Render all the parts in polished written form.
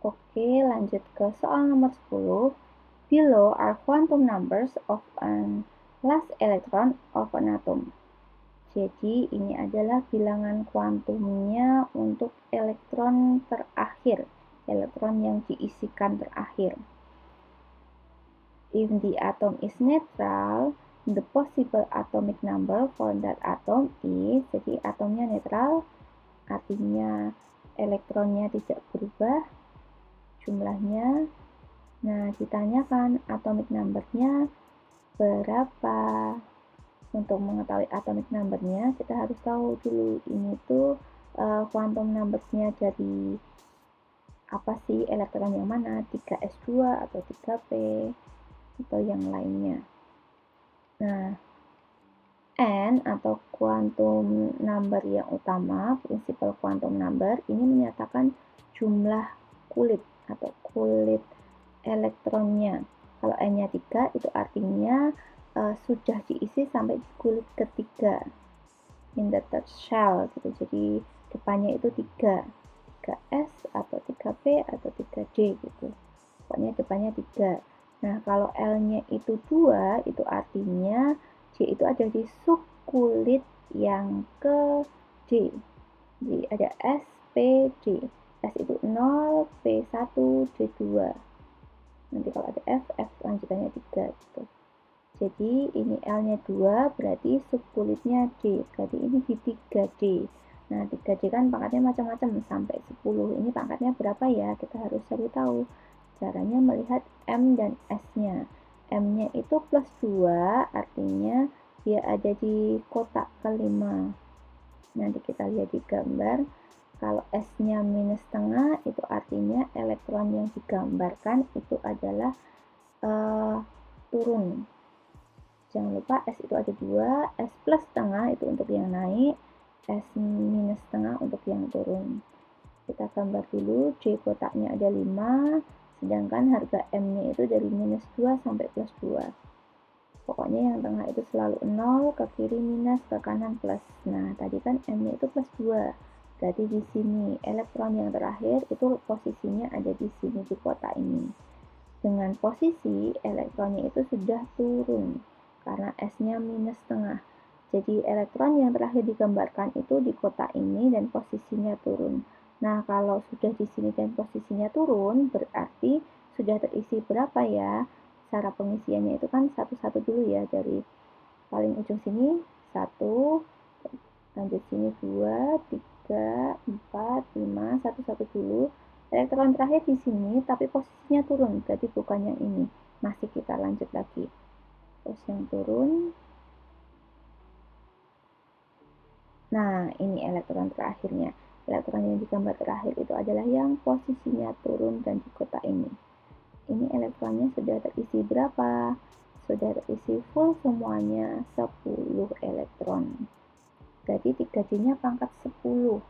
Oke, lanjut ke soal nomor 10. Below are quantum numbers of an last electron of an atom. Jadi ini adalah bilangan kuantumnya untuk elektron terakhir, elektron yang diisikan terakhir. If the atom is neutral, the possible atomic number for that atom is, jadi atomnya netral, artinya elektronnya tidak berubah jumlahnya. Nah, ditanyakan atomic number-nya berapa. Untuk mengetahui atomic number-nya, kita harus tahu dulu ini tuh quantum number-nya dari apa sih, elektron yang mana, 3s2 atau 3p atau yang lainnya. Nah, N atau quantum number yang utama, principal quantum number, ini menyatakan jumlah kulit atau kulit elektronnya. Kalau N-nya 3, itu artinya sudah diisi sampai di kulit ketiga, in the third shell gitu. Jadi depannya itu 3s atau 3p atau 3d gitu. Pokoknya depannya 3. Nah, kalau L-nya itu 2, itu artinya D itu ada di subkulit yang ke D. Jadi ada S, P, D. S itu 0, P 1, D 2. Nanti kalau ada F, F lanjutannya 3 gitu. Jadi ini L-nya 2, berarti subkulitnya D. Berarti ini di 3D. Nah, 3D kan pangkatnya macam-macam sampai 10. Ini pangkatnya berapa ya? Kita harus cari tahu. Caranya melihat M dan S-nya. M-nya itu plus 2, artinya dia ada di kotak kelima. Nanti kita lihat di gambar. Kalau S-nya minus setengah, itu artinya elektron yang digambarkan itu adalah turun. Jangan lupa S itu ada 2, S plus setengah itu untuk yang naik, S minus setengah untuk yang turun. Kita gambar dulu, D kotaknya ada 5, sedangkan harga M-nya itu dari minus 2 sampai plus 2. Pokoknya yang tengah itu selalu 0, ke kiri minus, ke kanan plus. Nah, tadi kan M-nya itu plus 2. Berarti di sini elektron yang terakhir itu posisinya ada di sini di kotak ini. Dengan posisi elektronnya itu sudah turun karena S-nya minus setengah. Jadi elektron yang terakhir digambarkan itu di kotak ini dan posisinya turun. Nah, kalau sudah di sini dan posisinya turun, berarti sudah terisi berapa ya? Cara pengisiannya itu kan satu-satu dulu ya, dari paling ujung sini 1, lanjut sini 2, 3, 4, 5, satu-satu dulu. Elektron terakhir di sini, tapi posisinya turun, berarti bukan yang ini. Masih kita lanjut lagi. Terus yang turun. Nah, ini elektron terakhirnya. Elektron yang digambar terakhir itu adalah yang posisinya turun dan di kotak ini. Ini elektronnya sudah terisi berapa? Sudah terisi full semuanya 10 elektron. Berarti 3D-nya pangkat 10.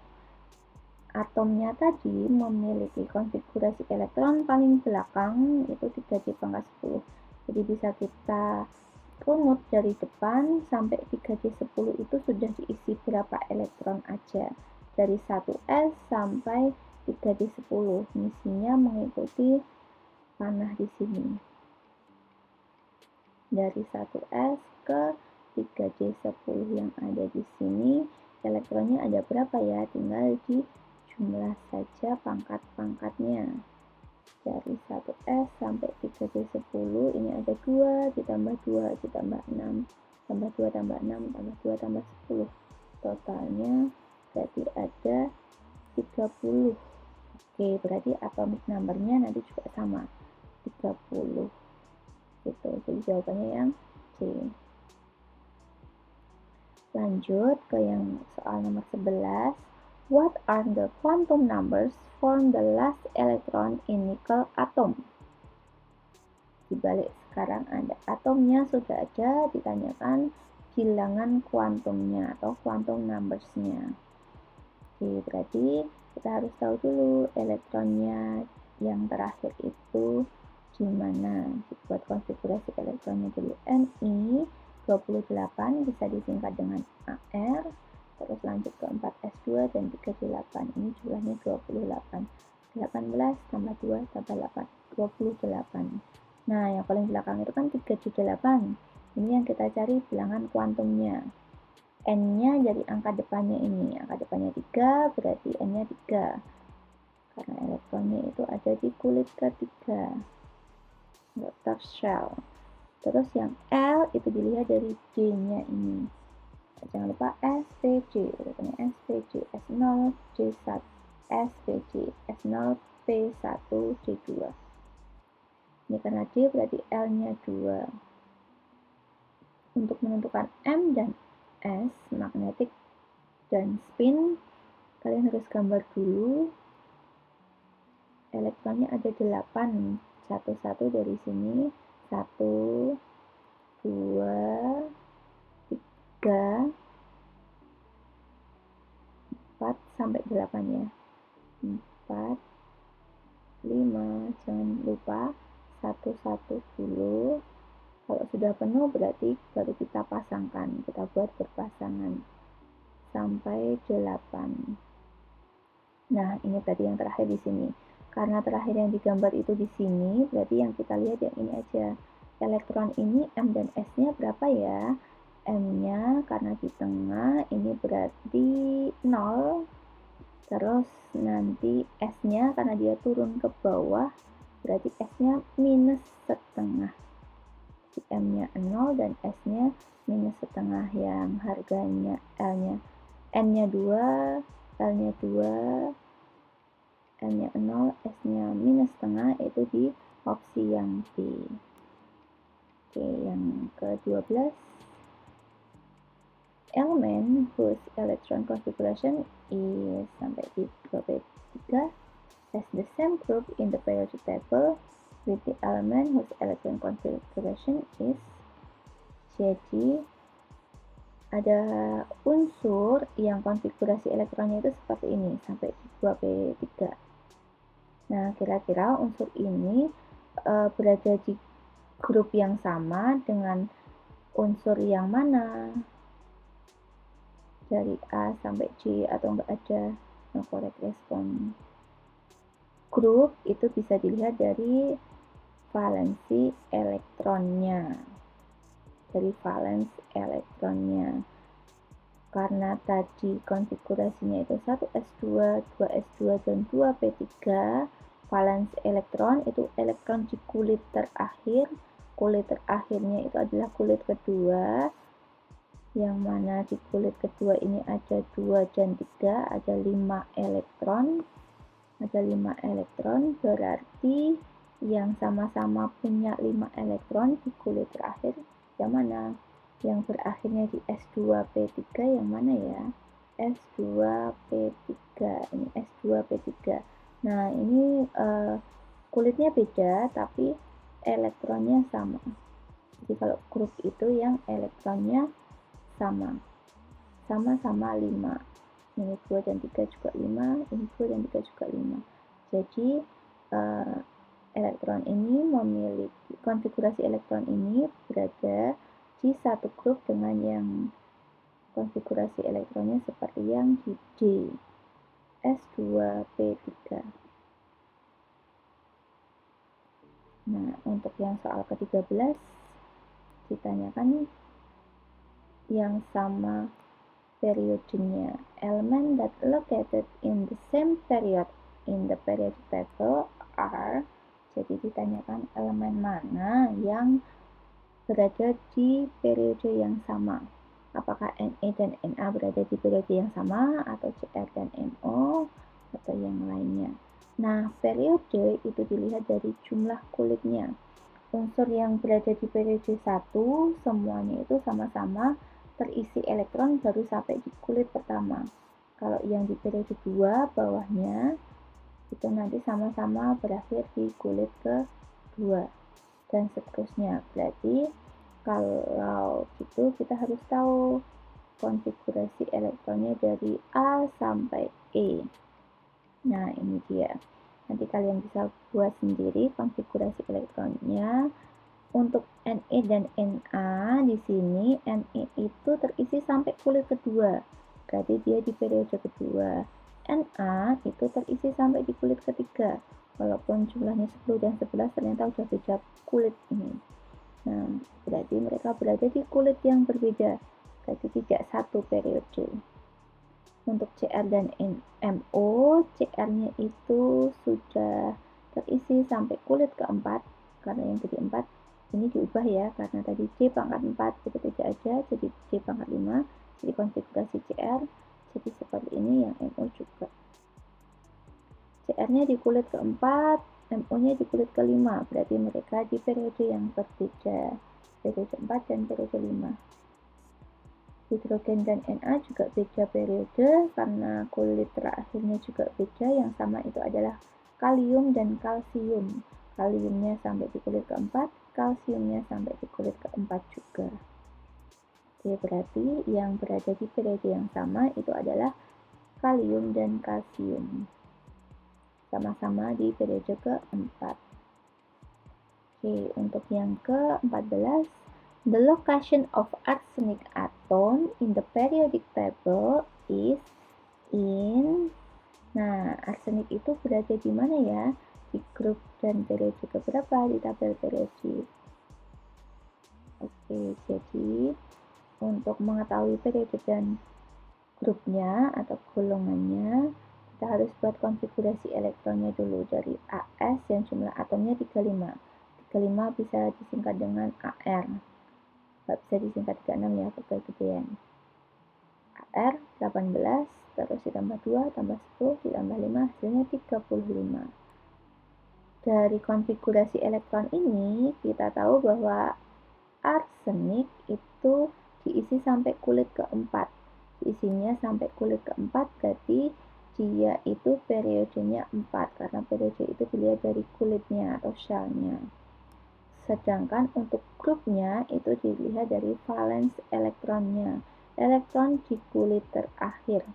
Atomnya tadi memiliki konfigurasi elektron paling belakang itu 3D pangkat 10. Jadi bisa kita runut dari depan sampai 3D10 itu sudah diisi berapa elektron aja. Dari 1S sampai 3D10. Misinya mengikuti panah di sini. Dari 1S ke 3D10 yang ada di sini, elektronnya ada berapa ya? Tinggal di jumlah saja pangkat-pangkatnya. Dari 1S sampai 3D10 ini ada 2 ditambah 2 ditambah 6 tambah 2 tambah 6 tambah 2 tambah 10. Totalnya berarti ada 30. Oke, berarti atomic number-nya nanti juga sama, 30. Gitu. Jadi jawabannya yang C. Lanjut ke yang soal nomor 11. What are the quantum numbers for the last electron in nickel atom? Dibalik sekarang ada atomnya sudah ada, ditanyakan bilangan kuantumnya atau quantum numbers-nya. Oke, berarti kita harus tahu dulu elektronnya yang terakhir itu gimana. Buat konfigurasi elektronnya dulu. Ni 28 bisa disingkat dengan AR, terus lanjut ke 4s2 dan 38. Ini jumlahnya 28. 18 tambah 2 tambah 8, 28. Nah, yang paling belakang itu kan 378. Ini yang kita cari bilangan kuantumnya. N-nya jadi angka depannya ini. Angka depannya 3, berarti N-nya 3. Karena elektronnya itu ada di kulit ketiga. Outer shell. Terus yang L itu dilihat dari J-nya ini. Jangan lupa SPJ, urutannya SPJ, S0, J1, SPJ, S0, P1, J2. Ini karena D berarti L-nya 2. Untuk menentukan M dan S, magnetic dan spin, kalian harus gambar dulu. Elektronnya ada 8, satu-satu dari sini, 1, 2, 3, 4 sampai 8 ya. 4, 5, jangan lupa satu-satu dulu. Kalau sudah penuh berarti baru kita pasangkan, kita buat berpasangan sampai 8. Nah, ini tadi yang terakhir di sini. Karena terakhir yang digambar itu di sini, berarti yang kita lihat yang ini aja. Elektron ini M dan S-nya berapa ya? M-nya karena di tengah, ini berarti 0. Terus nanti S-nya karena dia turun ke bawah, berarti S-nya minus setengah. M-nya 0 dan S-nya minus setengah, yang harganya L-nya N-nya 2, L-nya 2, N-nya 0, S-nya minus setengah, itu di opsi yang B. Oke, yang ke-12. Element whose electron configuration is sampai di 2p3 has the same group in the periodic table with the element whose electron configuration is. Jadi ada unsur yang konfigurasi elektronnya itu seperti ini sampai 2p3. Nah, kira-kira unsur ini berada di grup yang sama dengan unsur yang mana? Dari A sampai J atau enggak ada no correct respon. Grup itu bisa dilihat dari valensi elektronnya. Dari valens elektronnya. Karena tadi konfigurasinya itu 1s2, 2s2, dan 2p3, valens elektron itu elektron di kulit terakhir. Kulit terakhirnya itu adalah kulit kedua, yang mana di kulit kedua ini ada 2 dan 3, ada 5 elektron. Ada 5 elektron, berarti yang sama-sama punya 5 elektron di kulit terakhir yang mana? Yang berakhirnya di S2P3 yang mana ya? S2P3, ini S2P3. Nah, ini kulitnya beda tapi elektronnya sama. Jadi kalau grup itu yang elektronnya sama-sama 5. Ini 2 dan 3 juga 5, ini 2 dan 3 juga 5. Jadi elektron ini memiliki konfigurasi elektron ini berada di satu grup dengan yang konfigurasi elektronnya seperti yang di D, S2P3. Nah, untuk yang soal ke-13 ditanyakan yang sama periodenya. Element that located in the same period in the periodic table are, jadi ditanyakan elemen mana yang berada di periode yang sama. Apakah Na dan Na berada di periode yang sama, atau Cr dan No, atau yang lainnya. Nah, periode itu dilihat dari jumlah kulitnya. Unsur yang berada di periode 1 semuanya itu sama-sama terisi elektron baru sampai di kulit pertama. Kalau yang di periode 2 bawahnya itu nanti sama-sama berakhir di kulit ke-2 dan seterusnya. Berarti kalau gitu kita harus tahu konfigurasi elektronnya dari A sampai E. Nah, ini dia. Nanti kalian bisa buat sendiri konfigurasi elektronnya. Untuk Na dan Na di sini, Na itu terisi sampai kulit kedua. Berarti dia di periode kedua. Na itu terisi sampai di kulit ketiga. Walaupun jumlahnya 10 dan 11 ternyata udah beda kulit ini. Nah, berarti mereka berada di kulit yang berbeda. Berarti tidak satu periode. Untuk Cr dan MO, Cr-nya itu sudah terisi sampai kulit keempat. Karena yang jadi 4 ini diubah ya, karena tadi C pangkat 4 itu tidak ada, jadi C pangkat 5. Jadi konfigurasi Cr jadi seperti ini, yang MO juga. Cr-nya di kulit keempat, MO-nya di kulit kelima, berarti mereka di periode yang berbeda, periode 4 dan periode 5. Hidrogen dan Na juga beda periode karena kulit terakhirnya juga beda, yang sama itu adalah kalium dan kalsium. Kaliumnya sampai di kulit keempat, kalsiumnya sampai di kulit keempat juga. Oke, berarti yang berada di periode yang sama itu adalah kalium dan kalsium. Sama-sama di periode keempat. Oke, untuk yang ke-14, the location of arsenic atom in the periodic table is in. Nah, arsenik itu berada di mana ya? Di grup dan periode keberapa di tabel periodik? Oke, jadi untuk mengetahui periode dan grupnya atau golongannya, kita harus buat konfigurasi elektronnya dulu dari AS yang jumlah atomnya 35. 35 bisa disingkat dengan AR. Nggak bisa disingkat 36 ya, kegedean. AR 18, terus ditambah 2, tambah 10, ditambah 5, hasilnya 35. Dari konfigurasi elektron ini, kita tahu bahwa arsenik itu diisi sampai kulit keempat. Diisinya sampai kulit keempat, berarti dia itu periodenya 4, karena periode itu dilihat dari kulitnya atau shellnya. Sedangkan untuk grupnya itu dilihat dari valens elektronnya. Elektron di kulit terakhir.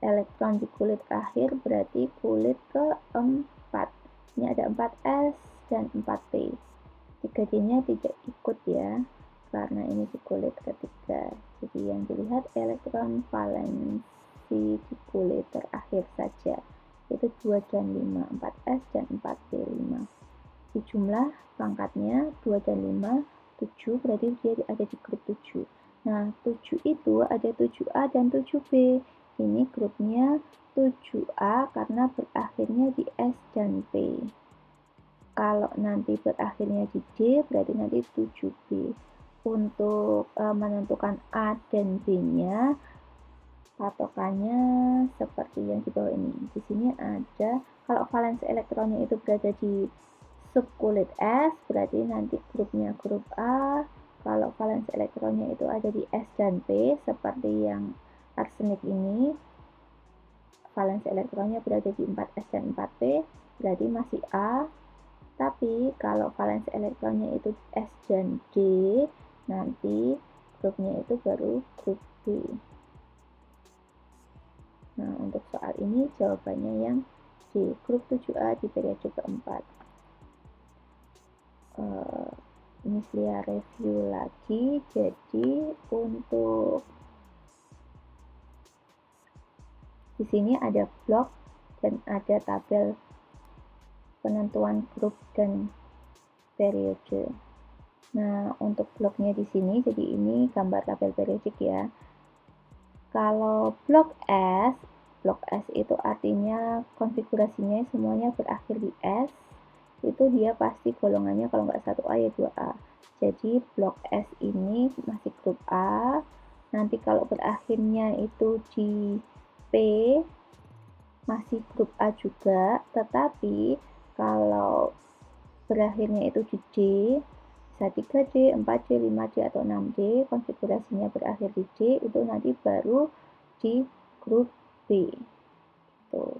Elektron di kulit akhir berarti kulit keempat. Ini ada 4S dan 4P. 3D-nya tidak ikut ya, karena ini di kulit ketiga. Jadi yang dilihat elektron valensi di kulit terakhir saja, yaitu 2 dan 5, 4S dan 4P5. Di jumlah pangkatnya 2 dan 5, 7, berarti dia ada di grup 7. Nah, 7 itu ada 7A dan 7B. Ini grupnya 7A karena berakhirnya di S dan P. Kalau nanti berakhirnya di D, berarti nanti 7B. Untuk menentukan A dan B-nya, patokannya seperti yang di bawah ini. Di sini ada, kalau valens elektronnya itu berada di subkulit S, berarti nanti grupnya grup A. Kalau valens elektronnya itu ada di S dan P, seperti yang arsenik ini, valens elektronnya berada di 4S dan 4P, berarti masih A. Tapi kalau valens elektronnya itu S dan D, nanti grupnya itu baru grup B. Nah, untuk soal ini jawabannya yang D, grup 7A di periode keempat. Ini saya review lagi. Jadi untuk di sini ada blok dan ada tabel penentuan grup dan periode. Nah, untuk bloknya di sini, jadi ini gambar tabel periodik ya. Kalau blok S itu artinya konfigurasinya semuanya berakhir di S, itu dia pasti golongannya kalau nggak 1A ya 2A. Jadi blok S ini masih grup A. Nanti kalau berakhirnya itu di P, masih grup A juga, tetapi kalau berakhirnya itu di D, bisa 3D, 4D, 5D, atau 6D, konfigurasinya berakhir di D, itu nanti baru di grup B. Tuh.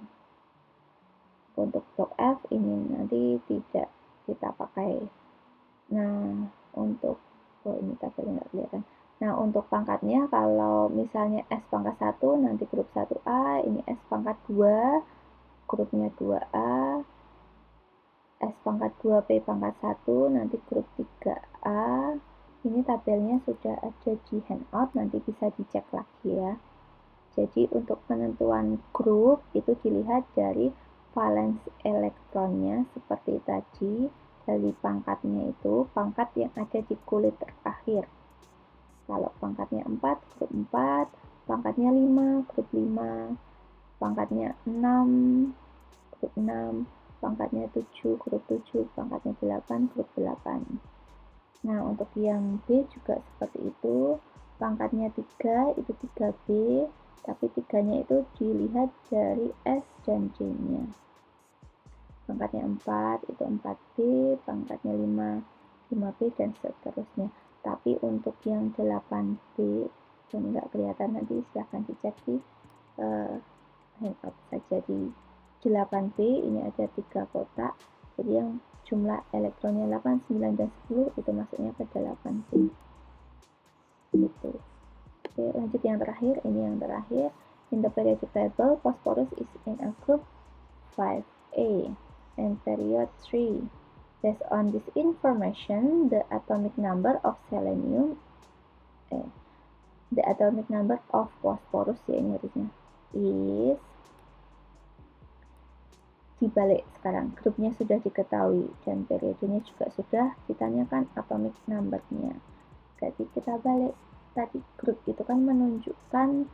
Untuk blok F ini nanti tidak kita pakai. Nah, untuk ini tabelnya nggak kelihatan. Nah, untuk pangkatnya kalau misalnya S pangkat 1 nanti grup 1A, ini S pangkat 2, grupnya 2A, S pangkat 2, P pangkat 1, nanti grup 3A. Ini tabelnya sudah ada di handout, nanti bisa dicek lagi ya. Jadi untuk penentuan grup itu dilihat dari valens elektronnya seperti tadi, dari pangkatnya itu, pangkat yang ada di kulit terakhir. Kalau pangkatnya 4, grup 4, pangkatnya 5, grup 5, pangkatnya 6, grup 6, pangkatnya 7, grup 7, pangkatnya 8, grup 8. Nah, untuk yang B juga seperti itu, pangkatnya 3 itu 3B, tapi 3-nya itu dilihat dari S dan D-nya. Pangkatnya 4 itu 4B, pangkatnya 5, 5B, dan seterusnya. Tapi untuk yang 8B, ini nggak kelihatan, nanti silahkan dicek di handout saja. Di 8B ini ada 3 kotak, jadi yang jumlah elektronnya 8, 9, dan 10 itu masuknya ke 8B. Gitu. Oke, lanjut yang terakhir. Ini yang terakhir. In the periodic table, phosphorus is in a group 5A and period 3. Based on this information, the atomic number of phosphorus ya ini harusnya is dibalik sekarang. Grupnya sudah diketahui dan periodenya juga sudah ditanyakan atomic number-nya. Jadi kita balik, tadi grup itu kan menunjukkan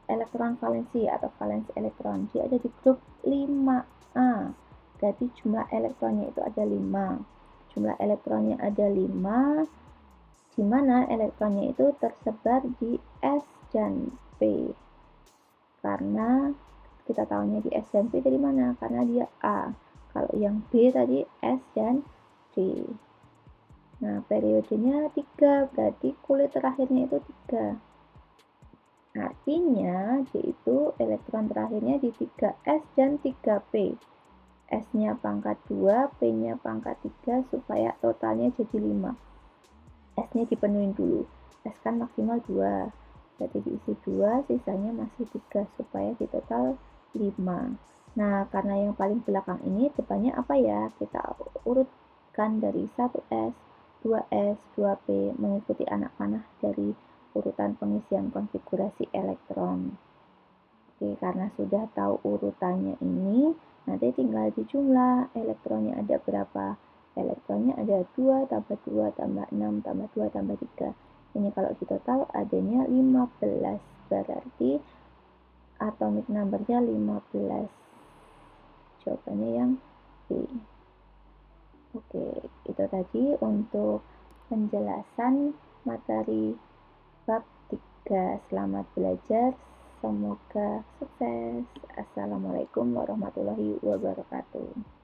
elektron valensi atau valens elektron. Dia ada di grup 5A. Jadi jumlah elektronnya itu ada 5. Jumlah elektronnya ada 5, di mana elektronnya itu tersebar di S dan P. Karena kita tahunya di S dan P dari mana? Karena dia A. Kalau yang B tadi S dan D. Nah, periodenya 3, berarti kulit terakhirnya itu 3. Artinya, yaitu elektron terakhirnya di 3S dan 3P. S-nya pangkat 2, P-nya pangkat 3, supaya totalnya jadi 5. S-nya dipenuhin dulu. S kan maksimal 2, berarti diisi 2, sisanya masih 3, supaya di total 5. Nah, karena yang paling belakang ini depannya apa ya? Kita urutkan dari 1S, 2S, 2P, mengikuti anak panah dari urutan pengisian konfigurasi elektron. Oke, karena sudah tahu urutannya ini, nanti tinggal dijumlah elektronnya ada berapa. Elektronnya ada 2, tambah 2, tambah 6, tambah 2, tambah 3. Ini kalau di total adanya 15, berarti atomic number-nya 15. Jawabannya yang B. Oke, itu tadi untuk penjelasan materi bab 3. Selamat belajar, semoga sukses. Assalamualaikum warahmatullahi wabarakatuh.